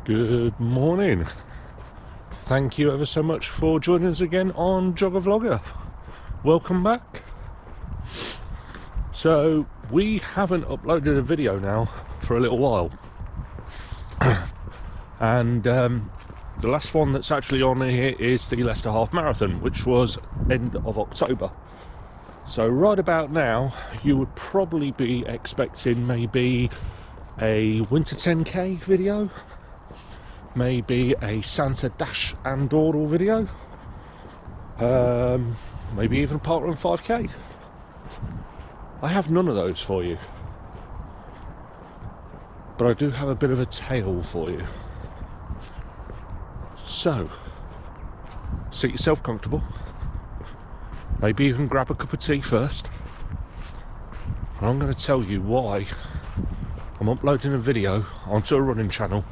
Good morning. Thank you ever so much for joining us again on Jogger Vlogger. Welcome back. So we haven't uploaded a video now for a little while, and the last one that's actually on here is the Leicester Half Marathon, which was end of October. So right about now you would probably be expecting maybe a winter 10k video, maybe a Santa Dash and Dawdle video, maybe even a parkrun 5k. I have none of those for you, but I do have a bit of a tale for you. So sit yourself comfortable, maybe even grab a cup of tea first, and I'm going to tell you why I'm uploading a video onto a running channel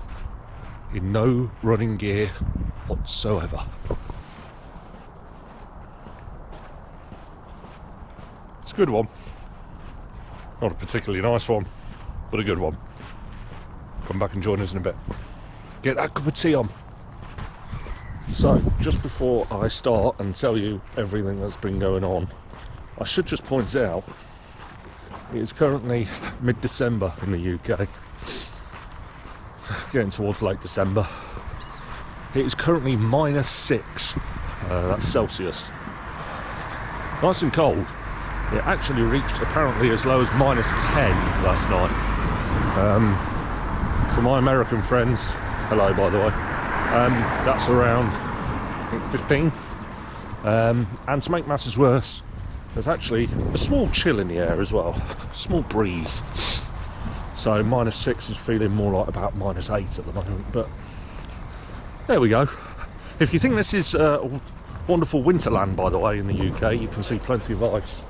in no running gear whatsoever. It's a good one. Not a particularly nice one, but a good one. Come back and join us in a bit. Get that cup of tea on. So, just before I start and tell you everything that's been going on, I should just point out it is currently mid-December in the UK. Getting towards late December. It is currently -6, that's Celsius. Nice and cold. It actually reached apparently as low as -10 last night. For my American friends, hello by the way, that's around I think 15. And to make matters worse, there's actually a small chill in the air as well, a small breeze. So -6 is feeling more like about -8 at the moment, but there we go. If you think this is wonderful winterland, by the way, in the UK, you can see plenty of ice.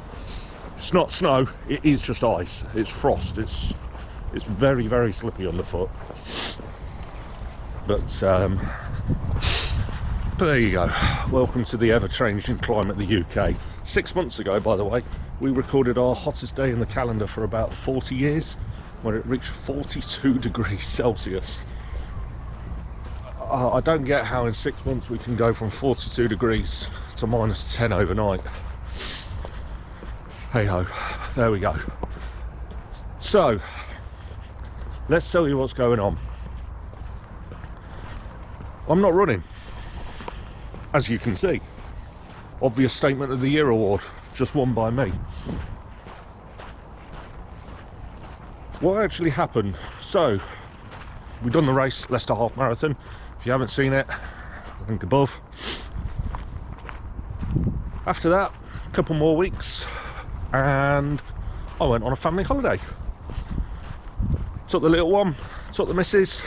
It's not snow, it is just ice. It's frost. It's very, very slippy underfoot. But there you go. Welcome to the ever-changing climate of the UK. 6 months ago, by the way, we recorded our hottest day in the calendar for about 40 years, when it reached 42 degrees Celsius. I don't get how in 6 months we can go from 42 degrees to -10 overnight. Hey ho, there we go. So, let's tell you what's going on. I'm not running, as you can see. Obvious Statement of the Year award, just won by me. What actually happened? So, we've done the race, Leicester Half Marathon. If you haven't seen it, link above. After that, a couple more weeks, and I went on a family holiday. Took the little one, took the missus,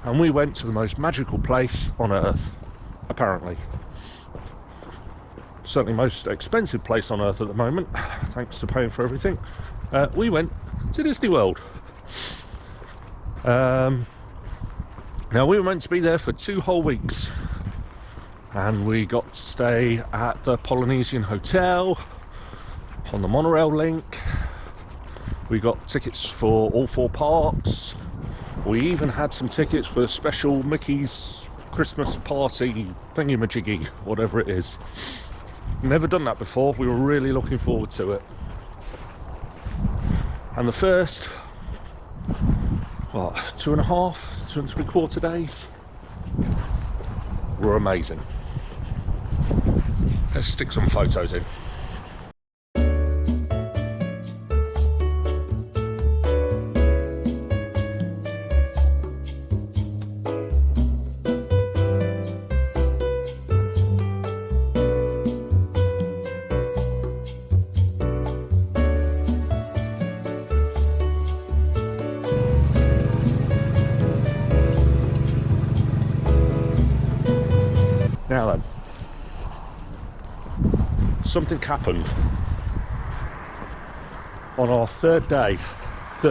and we went to the most magical place on earth, apparently. Certainly most expensive place on earth at the moment, thanks to paying for everything. We went to Disney World. Now we were meant to be there for 2 whole weeks, and we got to stay at the Polynesian Hotel on the monorail link. We got tickets for all 4 parks. We even had some tickets for special Mickey's Christmas party thingy-majiggy, whatever it is. Never done that before. We were really looking forward to it. And the first, what, 2.5, 2.75 days were amazing. Let's stick some photos in. Now then, something happened on our third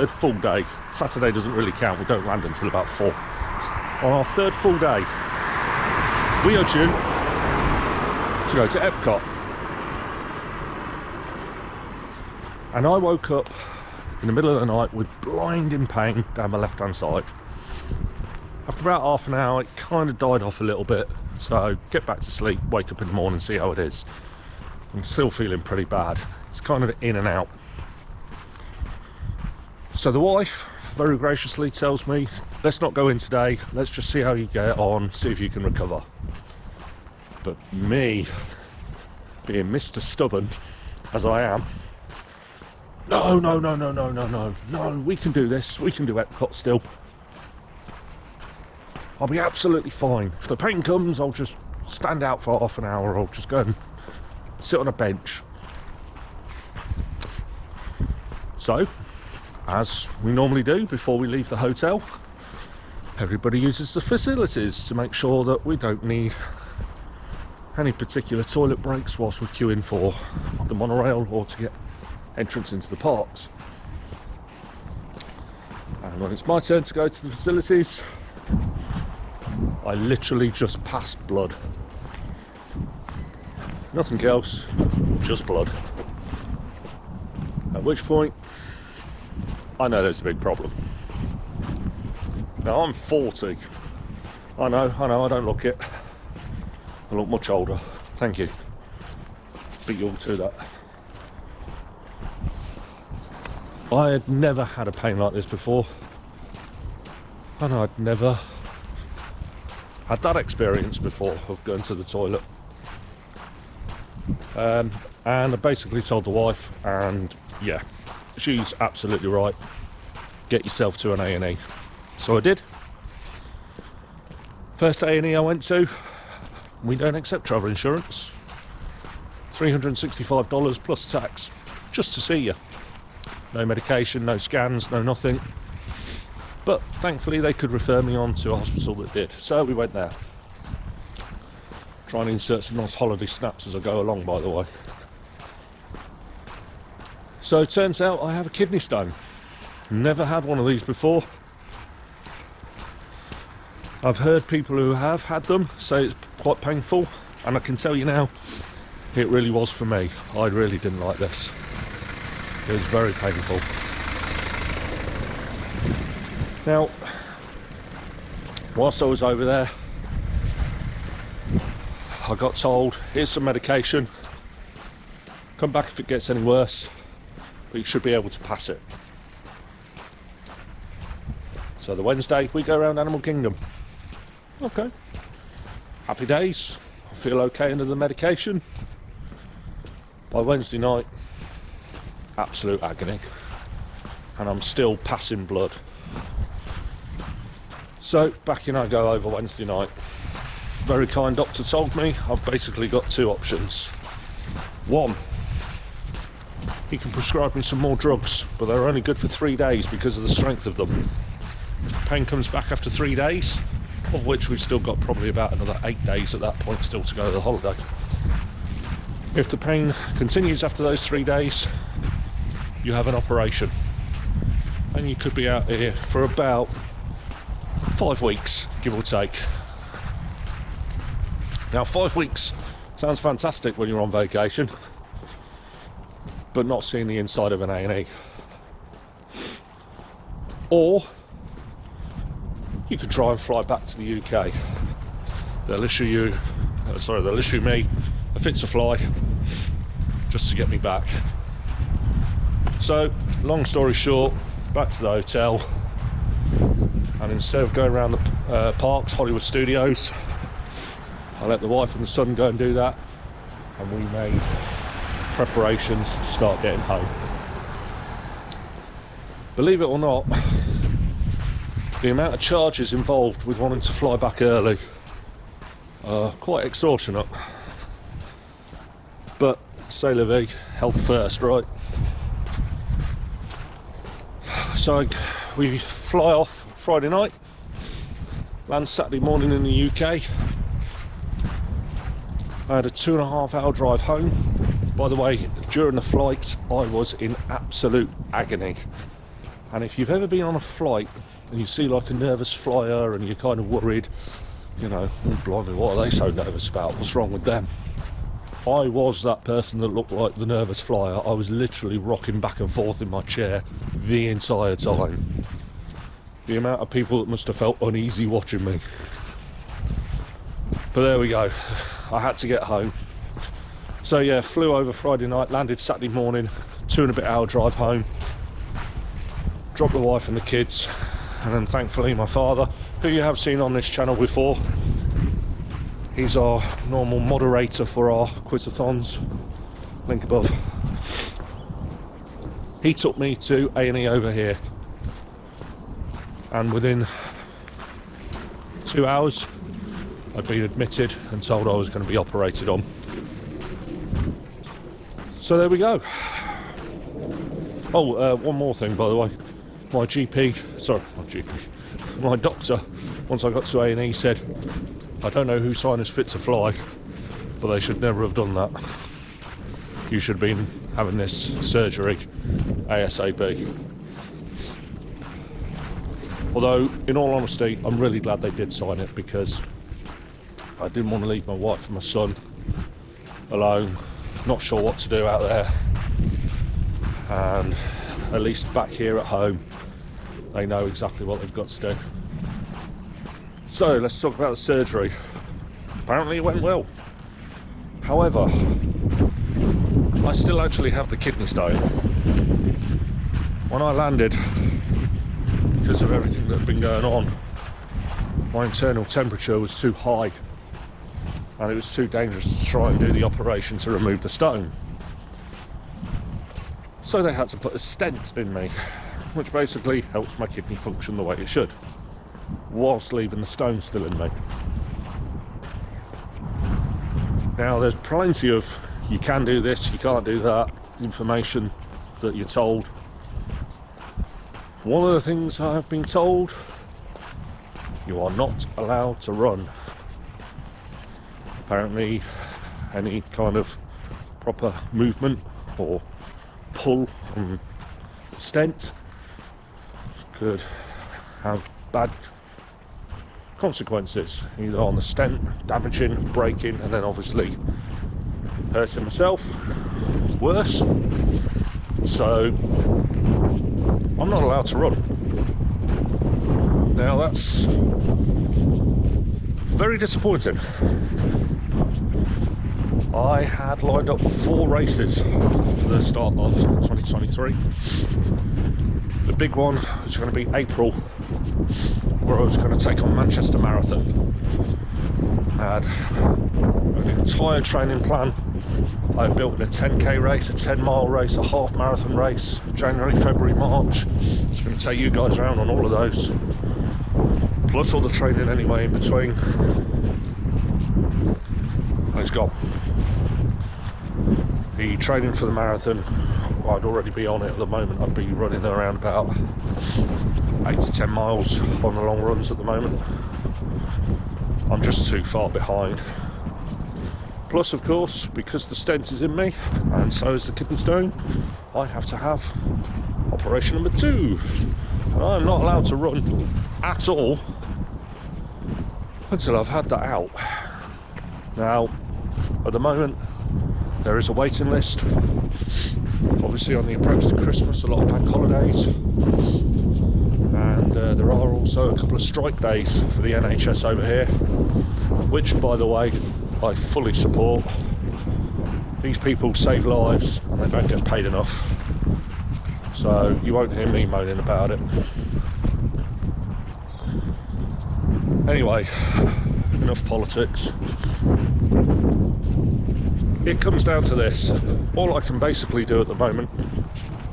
full day. Saturday doesn't really count, we don't land until about 4. On our third full day, we are due to go to Epcot. And I woke up in the middle of the night with blinding pain down my left hand side. After about half an hour, it kind of died off a little bit. So get back to sleep, wake up in the morning, see how it is. I'm still feeling pretty bad. It's kind of in and out. So the wife very graciously tells me, let's not go in today, let's just see how you get on, see if you can recover. But me, being Mr. Stubborn as I am, no, we can do this, we can do Epcot still. I'll be absolutely fine. If the pain comes, I'll just stand out for half an hour, I'll just go and sit on a bench. So, as we normally do before we leave the hotel, everybody uses the facilities to make sure that we don't need any particular toilet breaks whilst we're queuing for the monorail or to get entrance into the parks. And when it's my turn to go to the facilities, I literally just passed blood. Nothing else, just blood. At which point, I know there's a big problem. Now I'm 40. I know, I don't look it. I look much older. Thank you. Beat you all to that. I had never had a pain like this before. I know I'd never had that experience before of going to the toilet. And I basically told the wife, and yeah, she's absolutely right. Get yourself to an A&E. So I did. First A&E I went to, we don't accept travel insurance. $365 plus tax, just to see you. No medication, no scans, no nothing. But thankfully they could refer me on to a hospital that did. So we went there. Trying to insert some nice holiday snaps as I go along, by the way. So it turns out I have a kidney stone. Never had one of these before. I've heard people who have had them say it's quite painful, and I can tell you now, it really was for me. I really didn't like this. It was very painful. Now, whilst I was over there, I got told, here's some medication, come back if it gets any worse, but you should be able to pass it. So the Wednesday, we go around Animal Kingdom. Okay. Happy days. I feel okay under the medication. By Wednesday night, absolute agony. And I'm still passing blood. So back in I go over Wednesday night. Very kind doctor told me I've basically got two options. One, he can prescribe me some more drugs, but they're only good for 3 days because of the strength of them. If the pain comes back after 3 days, of which we've still got probably about another 8 days at that point still to go to the holiday. If the pain continues after those 3 days, you have an operation. And you could be out here for about 5 weeks, give or take. Now 5 weeks sounds fantastic when you're on vacation, but not seeing the inside of an A&E. Or you could try and fly back to the UK. They'll issue you, they'll issue me a fit to fly just to get me back. So, long story short, back to the hotel, and instead of going around the parks, Hollywood Studios, I let the wife and the son go and do that, and we made preparations to start getting home. Believe it or not, the amount of charges involved with wanting to fly back early are quite extortionate. But c'est la vie, health first, right? So we fly off Friday night, land Saturday morning in the UK. I had a 2.5 hour drive home. By the way, during the flight I was in absolute agony. And if you've ever been on a flight and you see like a nervous flyer and you're kind of worried, you know, oh blimey, what are they so nervous about? What's wrong with them? I was that person that looked like the nervous flyer. I was literally rocking back and forth in my chair the entire time. the amount of people that must have felt uneasy watching me. But there we go, I had to get home. So yeah, flew over Friday night, landed Saturday morning, 2.5 hour drive home, dropped the wife and the kids, and then thankfully my father, who you have seen on this channel before, he's our normal moderator for our quizathons, link above. He took me to A&E over here, and within 2 hours I'd been admitted and told I was going to be operated on. So there we go. Oh, one more thing, by the way. My doctor, once I got to A&E, said, I don't know who signed us fit to fly, but they should never have done that. You should have been having this surgery ASAP. Although, in all honesty, I'm really glad they did sign it, because I didn't want to leave my wife and my son alone, not sure what to do out there, and at least back here at home they know exactly what they've got to do. So let's talk about the surgery. Apparently it went well. However, I still actually have the kidney stone. When I landed, because of everything that had been going on, my internal temperature was too high, and it was too dangerous to try and do the operation to remove the stone. So they had to put a stent in me, which basically helps my kidney function the way it should, whilst leaving the stone still in me. Now there's plenty of you can do this, you can't do that information that you're told. One of the things I've been told, you are not allowed to run. Apparently any kind of proper movement or pull on the stent could have bad consequences, either on the stent, damaging, breaking, and then obviously hurting myself worse. So I'm not allowed to run. Now that's very disappointing. I had lined up 4 races for the start of 2023. The big one was going to be April, where I was going to take on Manchester Marathon. I had an entire training plan. I built a 10k race, a 10-mile race, a half marathon race, January, February, March. I was going to take you guys around on all of those, plus all the training anyway in between. And it's gone. The training for the marathon, I'd already be on it at the moment. I'd be running around about 8 to 10 miles on the long runs at the moment. I'm just too far behind. Plus, of course, because the stent is in me, and so is the kidney stone, I have to have operation number 2. And I'm not allowed to run at all until I've had that out. Now, at the moment, there is a waiting list. Obviously, on the approach to Christmas, a lot of bank holidays, and there are also a couple of strike days for the NHS over here, which, by the way, I fully support. These people save lives and they don't get paid enough, so you won't hear me moaning about it. Anyway, enough politics. It comes down to this. All I can basically do at the moment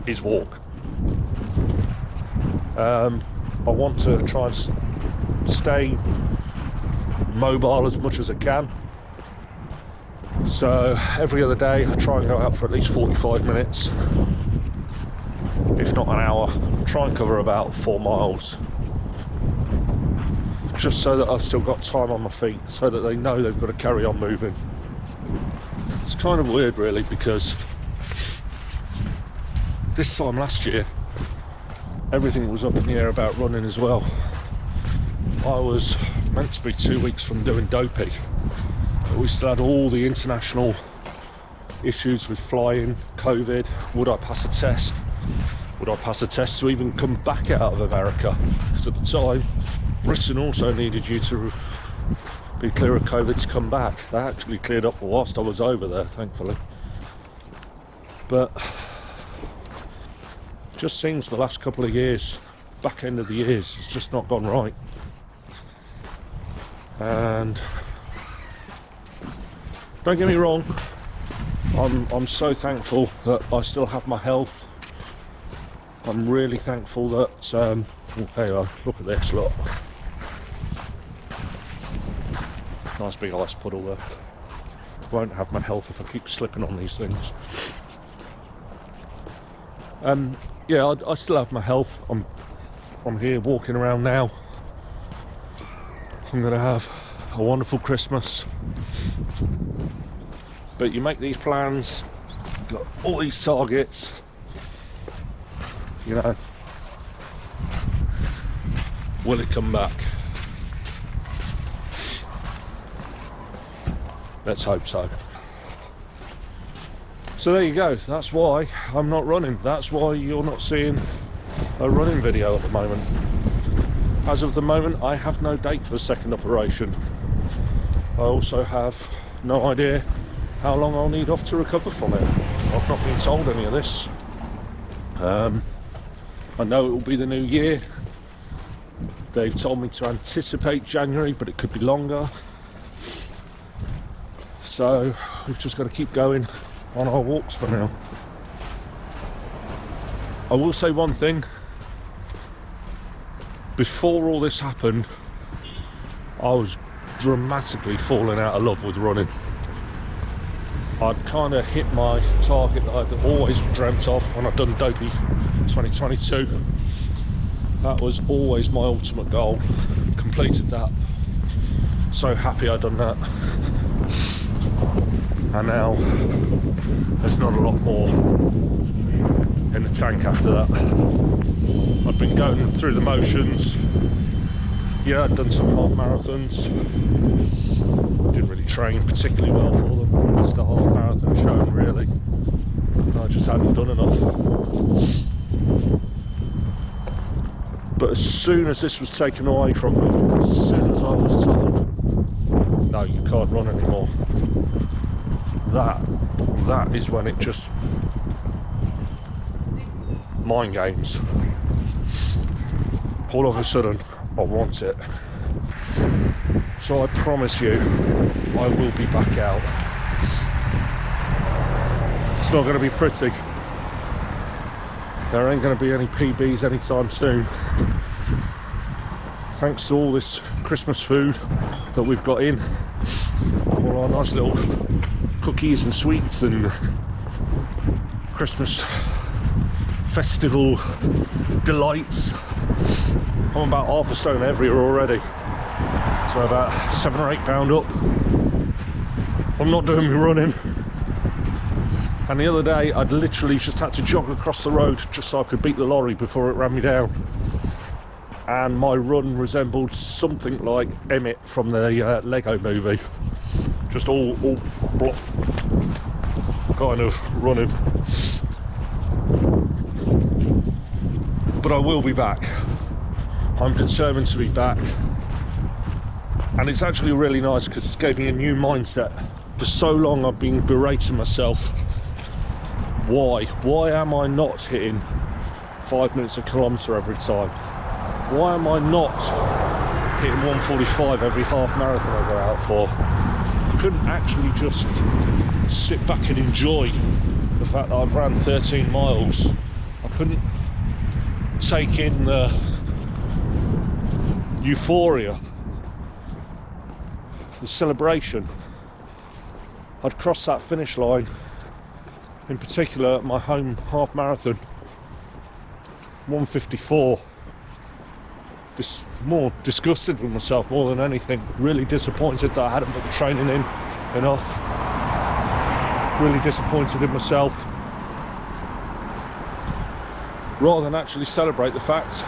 is walk. I want to try and stay mobile as much as I can. So every other day I try and go out for at least 45 minutes, if not an hour. Try and cover about 4 miles, just so that I've still got time on my feet, so that they know they've got to carry on moving. It's kind of weird really, because this time last year everything was up in the air about running as well. I was meant to be 2 weeks from doing Dopey, but we still had all the international issues with flying, COVID, would I pass a test, would I pass a test to even come back out of America? Because at the time, Britain also needed you to be clear of COVID to come back. They actually cleared up whilst I was over there, thankfully. But just seems the last couple of years, back end of the years, it's just not gone right. And don't get me wrong, I'm so thankful that I still have my health. I'm really thankful that there you are, look at this, look. Nice big ice puddle there. Won't have my health if I keep slipping on these things. Yeah, I still have my health. I'm here walking around now. I'm gonna have a wonderful Christmas. But you make these plans, you've got all these targets, you know, will it come back? Let's hope so. So there you go, that's why I'm not running. That's why you're not seeing a running video at the moment. As of the moment, I have no date for the second operation. I also have no idea how long I'll need off to recover from it. I've not been told any of this. I know it will be the new year. They've told me to anticipate January, but it could be longer. So we've just got to keep going on our walks for now. I will say one thing. Before all this happened, I was dramatically falling out of love with running. I'd kind of hit my target that I'd always dreamt of when I'd done Dopey 2022. That was always my ultimate goal. Completed that. So happy I'd done that. And now there's not a lot more in the tank after that. I've been going through the motions. Yeah, I'd done some half marathons. Didn't really train particularly well for them. It's the half marathon shown, really. I just hadn't done enough. But as soon as this was taken away from me, as soon as I was told, no, you can't run anymore, that is when it just, mind games. All of a sudden, I want it. So I promise you, I will be back out. It's not going to be pretty. There ain't going to be any PBs anytime soon. Thanks to all this Christmas food that we've got in, all our nice little cookies and sweets and Christmas festival delights. I'm about half a stone heavier already, so about 7 or 8 pound up. I'm not doing my running, and the other day I'd literally just had to jog across the road just so I could beat the lorry before it ran me down, and my run resembled something like Emmett from the Lego movie, just all block kind of running. But I will be back. I'm determined to be back, and it's actually really nice because it's gave me a new mindset. For so long I've been berating myself. Why am I not hitting 5 minutes a kilometre every time? Why am I not hitting 1:45 every half marathon I go out for? I couldn't actually just sit back and enjoy the fact that I've ran 13 miles. I couldn't take in the euphoria, the celebration. I'd crossed that finish line, in particular at my home half marathon, 1:54. More disgusted with myself more than anything. Really disappointed that I hadn't put the training in enough. Really disappointed in myself. Rather than actually celebrate the fact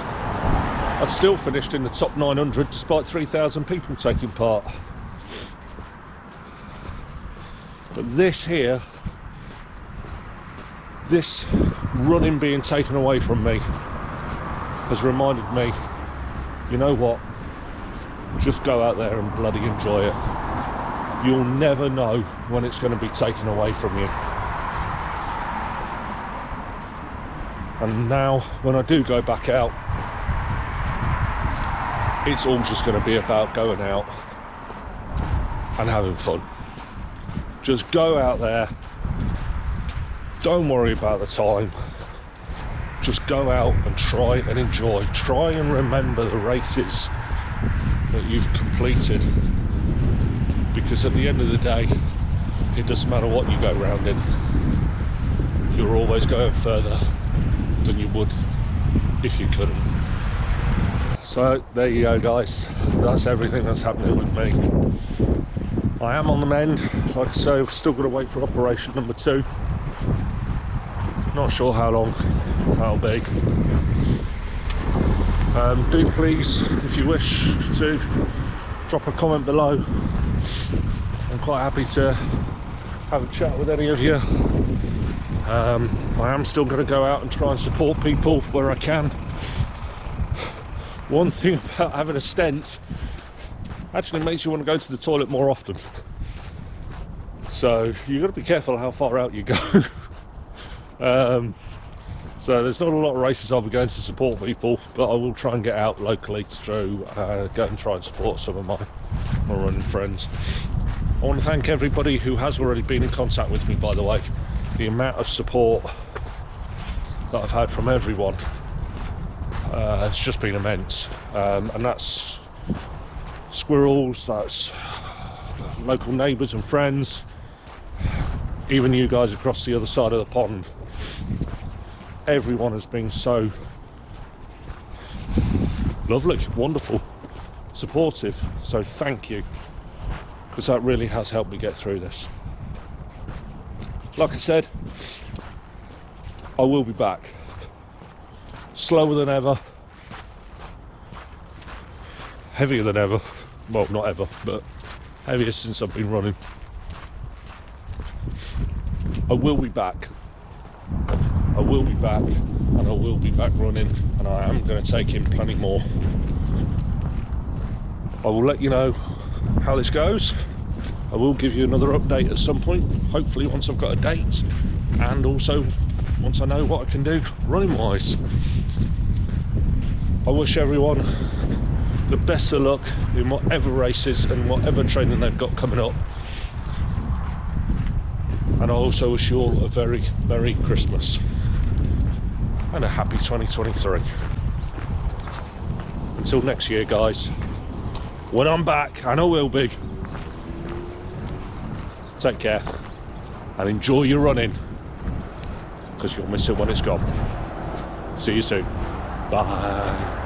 I'd still finished in the top 900 despite 3,000 people taking part. But this here This running being taken away from me has reminded me, you know what, just go out there and bloody enjoy it. You'll never know when it's going to be taken away from you. And now when I do go back out, it's all just going to be about going out and having fun. Just go out there, don't worry about the time, just go out and try and enjoy. Try and remember the races that you've completed, because at the end of the day, it doesn't matter what you go round in, you're always going further than you would if you couldn't. So there you go, guys, that's everything that's happening with me. I am on the mend. Like I say, I've still got to wait for operation number 2. Not sure how long that'll be. Do please, if you wish to, drop a comment below. I'm quite happy to have a chat with any of you. I am still going to go out and try and support people where I can. One thing about having a stent actually makes you want to go to the toilet more often. So you've got to be careful how far out you go. So there's not a lot of races I'll be going to support people, but I will try and get out locally to go and try and support some of my running friends. I want to thank everybody who has already been in contact with me, by the way. The amount of support that I've had from everyone has just been immense, and that's squirrels, that's local neighbours and friends, even you guys across the other side of the pond. Everyone has been so lovely, wonderful, supportive, so thank you, because that really has helped me get through this. Like I said, I will be back, slower than ever, heavier than ever. Well, not ever, but heavier since I've been running. I will be back. I will be back, and I will be back running, and I am going to take in plenty more. I will let you know how this goes. I will give you another update at some point, hopefully once I've got a date, and also once I know what I can do running wise. I wish everyone the best of luck in whatever races and whatever training they've got coming up, and I also wish you all a very Merry Christmas and a happy 2023. Until next year, guys, when I'm back, and I will be, take care and enjoy your running, because you'll miss it when it's gone. See you soon. Bye.